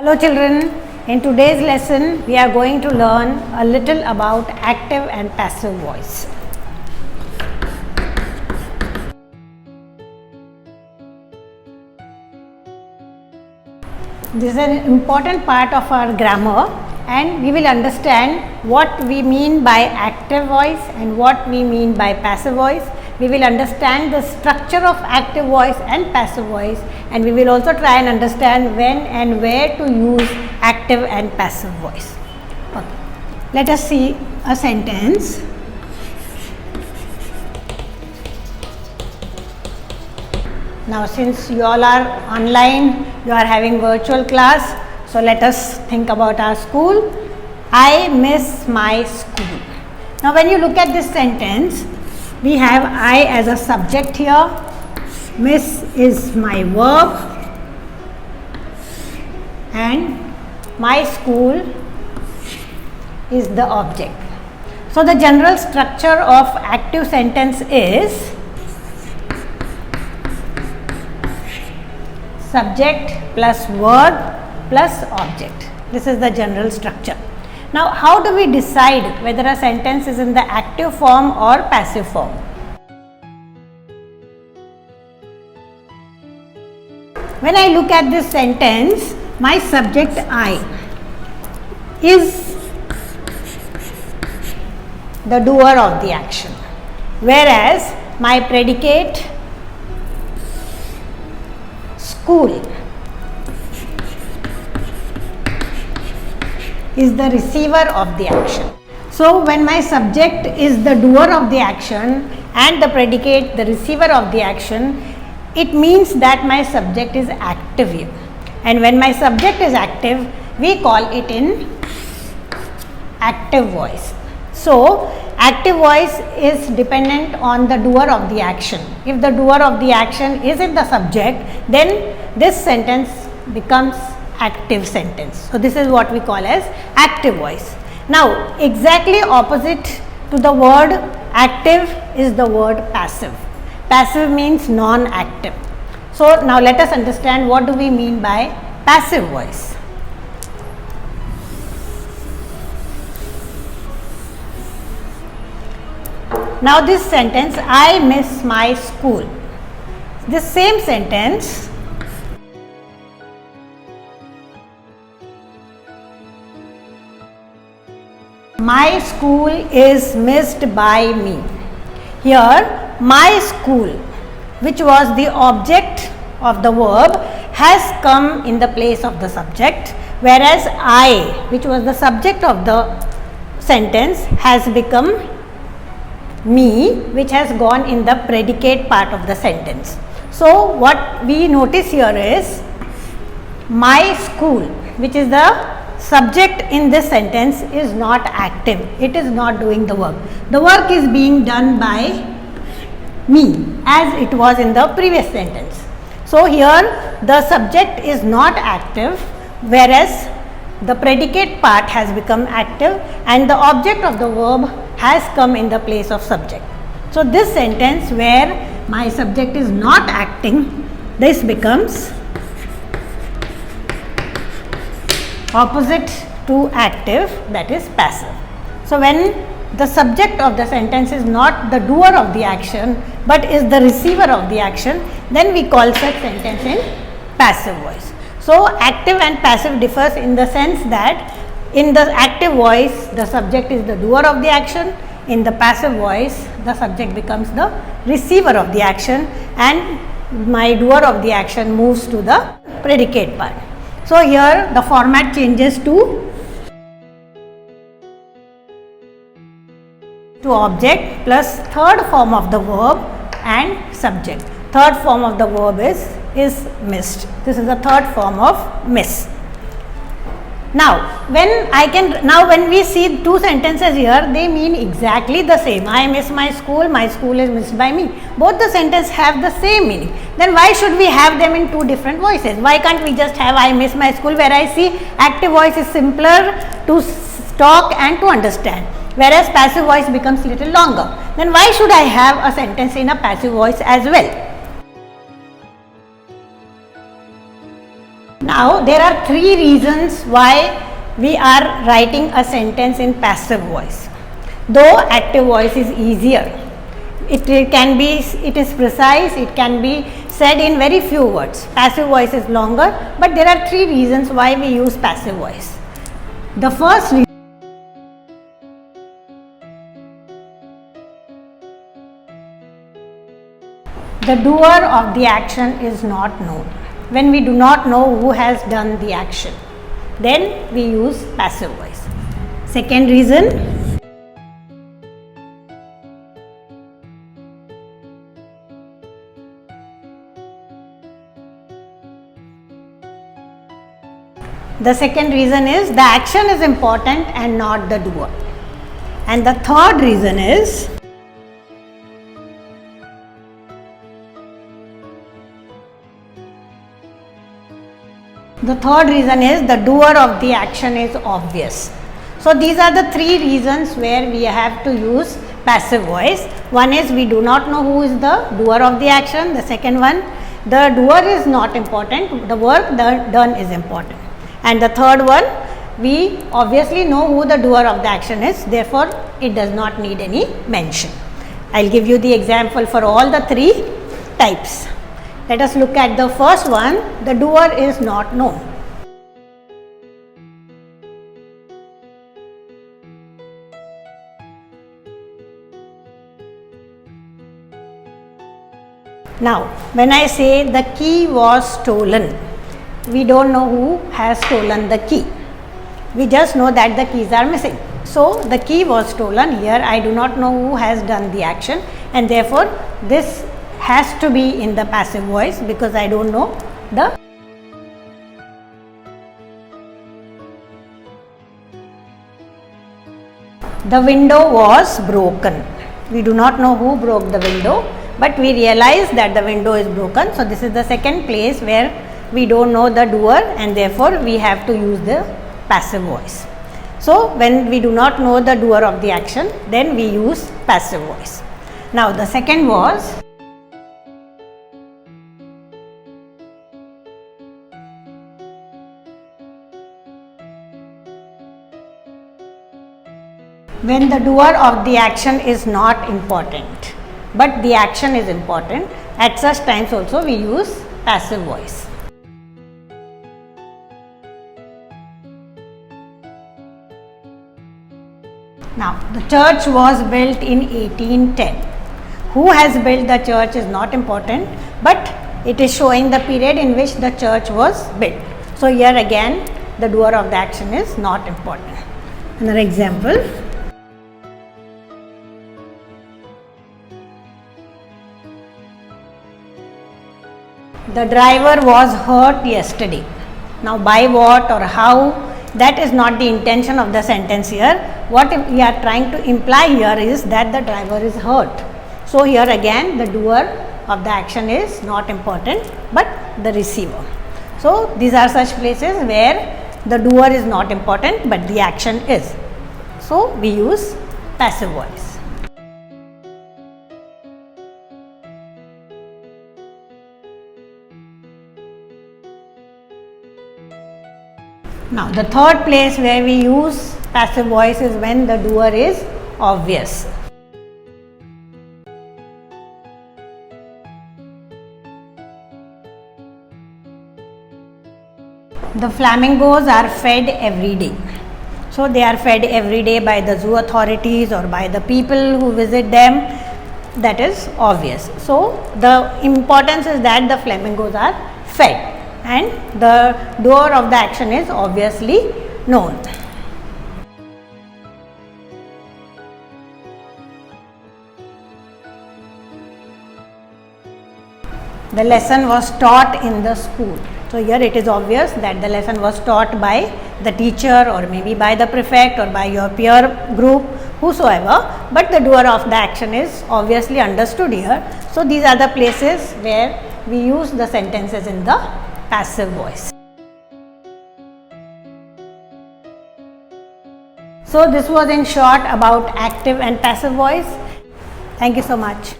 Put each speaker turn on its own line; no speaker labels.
Hello children, in today's lesson we are going to learn a little about active and passive voice. This is an important part of our grammar and we will understand what we mean by active voice and what we mean by passive voice. We will understand the structure of active voice and passive voice, and we will also try and understand when and where to use active and passive voice. Okay. Let us see a sentence. Now since you all are online, you are having virtual class, so let us think about our school. I miss my school. Now when you look at this sentence, we have I as a subject here, miss is my verb, and my school is the object. So the general structure of active sentence is subject plus verb plus object. This is the general structure. Now how do we decide whether a sentence is in the active form or passive form? When I look at this sentence, my subject I is the doer of the action, whereas my predicate school is the receiver of the action. So when my subject is the doer of the action and the predicate the receiver of the action, it means that my subject is active here. And when my subject is active, we call it in active voice. So active voice is dependent on the doer of the action. If the doer of the action is in the subject, then this sentence becomes active sentence. So this is what we call as active voice. Now exactly opposite to the word active is the word passive. Passive means non-active. So now let us understand what do we mean by passive voice. Now this sentence, I miss my school. This same sentence my school is missed by me. Here my school, which was the object of the verb, has come in the place of the subject, whereas I, which was the subject of the sentence, has become me, which has gone in the predicate part of the sentence. So what we notice here is my school, which is the subject in this sentence, is not active. It is not doing the work. The work is being done by me as it was in the previous sentence. So here the subject is not active, whereas the predicate part has become active and the object of the verb has come in the place of subject. So this sentence where my subject is not acting, this becomes opposite to active, that is passive. So when the subject of the sentence is not the doer of the action but is the receiver of the action, then we call such sentence in passive voice. So active and passive differs in the sense that in the active voice the subject is the doer of the action, in the passive voice the subject becomes the receiver of the action and my doer of the action moves to the predicate part. So here the format changes to object plus third form of the verb and subject. Third form of the verb is missed. This is the third form of miss. Now when we see two sentences here, they mean exactly the same. I miss my school is missed by me. Both the sentences have the same meaning. Then why should we have them in two different voices? Why can't we just have I miss my school, where I see active voice is simpler to talk and to understand, whereas passive voice becomes little longer. Then why should I have a sentence in a passive voice as well? Now there are three reasons why we are writing a sentence in passive voice. Though active voice is easier, it is precise, it can be said in very few words. Passive voice is longer, but there are three reasons why we use passive voice. The first reason, the doer of the action is not known. When we do not know who has done the action, then we use passive voice. Second reason, the second reason is the action is important and not the doer. And the third reason is the doer of the action is obvious. So these are the three reasons where we have to use passive voice. One is we do not know who is the doer of the action. The second one, the doer is not important, the work done is important. And the third one, we obviously know who the doer of the action is, therefore it does not need any mention. I will give you the example for all the three types. Let us look at the first one, the doer is not known. Now, when I say the key was stolen, we don't know who has stolen the key. We just know that the keys are missing. So, the key was stolen. Here I do not know who has done the action, and therefore this has to be in the passive voice because I don't know the window was broken. We do not know who broke the window, but we realize that the window is broken. So this is the second place where we don't know the doer, and therefore we have to use the passive voice. So when we do not know the doer of the action, then we use passive voice. Now the second was, when the doer of the action is not important, but the action is important, at such times also we use passive voice. Now, the church was built in 1810. Who has built the church is not important, but it is showing the period in which the church was built. So here again, the doer of the action is not important. Another example. The driver was hurt yesterday. Now by what or how, that is not the intention of the sentence here. What we are trying to imply here is that the driver is hurt. So here again the doer of the action is not important, but the receiver. So these are such places where the doer is not important, but the action is. So we use passive voice. Now the third place where we use passive voice is when the doer is obvious. The flamingos are fed every day. So they are fed every day by the zoo authorities or by the people who visit them. That is obvious. So the importance is that the flamingos are fed, and the doer of the action is obviously known. The lesson was taught in the school. So here it is obvious that the lesson was taught by the teacher or maybe by the prefect or by your peer group, whosoever, but the doer of the action is obviously understood here. So these are the places where we use the sentences in the passive voice. So this was in short about active and passive voice. Thank you so much.